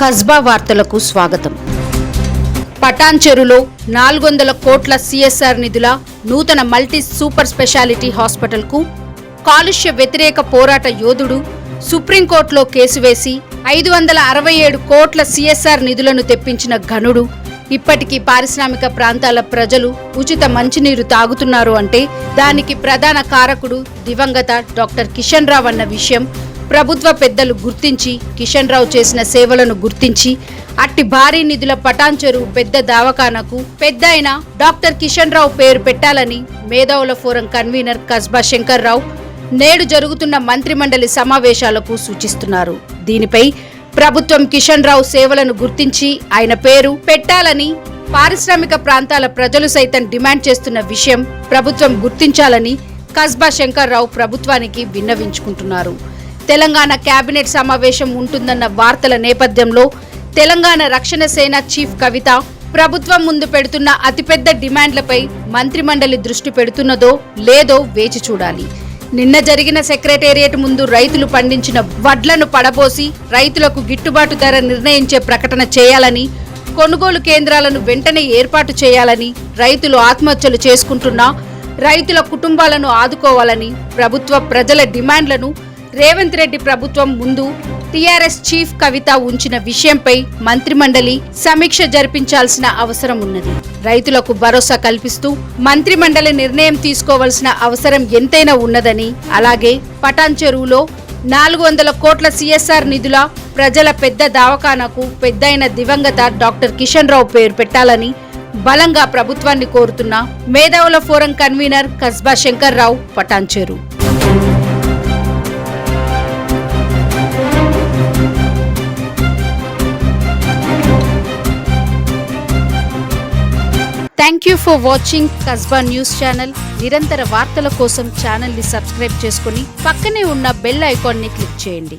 కస్బా వార్తలకు స్వాగతం. పటాన్చెరులో 400 కోట్ల సిఎస్ఆర్ నిధుల నూతన మల్టీ సూపర్ స్పెషాలిటీ హాస్పిటల్కు కాలుష్య వ్యతిరేక పోరాట యోధుడు సుప్రీంకోర్టులో కేసు వేసి 567 కోట్ల సిఎస్ఆర్ నిధులను తెప్పించిన ఘనుడు ఇప్పటికీ పారిశ్రామిక ప్రాంతాల ప్రజలు ఉచిత మంచినీరు తాగుతున్నారు అంటే దానికి ప్రధాన కారకుడు దివంగత డాక్టర్ కిషన్ రావు అన్న విషయం ప్రభుత్వ పెద్దలు గుర్తించి కిషన్ రావు చేసిన సేవలను గుర్తించి అట్టి భారీ నిధుల పటాన్చెరు పెద్ద దవాఖానకు పెద్ద అయిన డాక్టర్ కిషన్ రావు పేరు పెట్టాలని మేధావుల ఫోరం కన్వీనర్ కస్బా శంకర్ రావు నేడు జరుగుతున్న మంత్రిమండలి సమావేశాలకు సూచిస్తున్నారు. దీనిపై ప్రభుత్వం కిషన్ రావు సేవలను గుర్తించి ఆయన పేరు పెట్టాలని పారిశ్రామిక ప్రాంతాల ప్రజలు సైతం డిమాండ్ చేస్తున్న విషయం ప్రభుత్వం గుర్తించాలని కస్బా శంకర్ రావు ప్రభుత్వానికి విన్నవించుకుంటున్నారు. తెలంగాణ కేబినెట్ సమావేశం ఉంటుందన్న వార్తల నేపథ్యంలో తెలంగాణ రక్షణ సేన చీఫ్ కవిత ప్రభుత్వం ముందు పెడుతున్న అతిపెద్ద డిమాండ్లపై మంత్రిమండలి దృష్టి పెడుతున్నదో లేదో వేచి చూడాలి. నిన్న జరిగిన సెక్రటేరియట్ ముందు రైతులు పండించిన వడ్లను పడబోసి రైతులకు గిట్టుబాటు ధర నిర్ణయించే ప్రకటన చేయాలని, కొనుగోలు కేంద్రాలను వెంటనే ఏర్పాటు చేయాలని, రైతులు ఆత్మహత్యలు చేసుకుంటున్న రైతుల కుటుంబాలను ఆదుకోవాలని ప్రభుత్వ ప్రజల డిమాండ్లను రేవంత్ రెడ్డి ప్రభుత్వం ముందు టీఆర్ఎస్ చీఫ్ కవిత ఉంచిన విషయంపై మంత్రిమండలి సమీక్ష జరిపించాల్సిన అవసరం ఉన్నది. రైతులకు భరోసా కల్పిస్తూ మంత్రిమండలి నిర్ణయం తీసుకోవాల్సిన అవసరం ఎంతైనా ఉన్నదని, అలాగే పటాన్చెరువులో 400 కోట్ల సిఎస్ఆర్ నిధుల ప్రజల పెద్ద దవాఖానకు పెద్దయిన దివంగత డాక్టర్ కిషన్ రావు పేరు పెట్టాలని బలంగా ప్రభుత్వాన్ని కోరుతున్న మేధావుల forum convener Kasba Shankar Rao, Patancheru. Thank you for watching Kasba news channel. నిరంతర వార్తల కోసం ఛానల్ ని సబ్స్క్రైబ్ చేసుకుని పక్కనే ఉన్న బెల్ ఐకాన్ ని క్లిక్ చేయండి.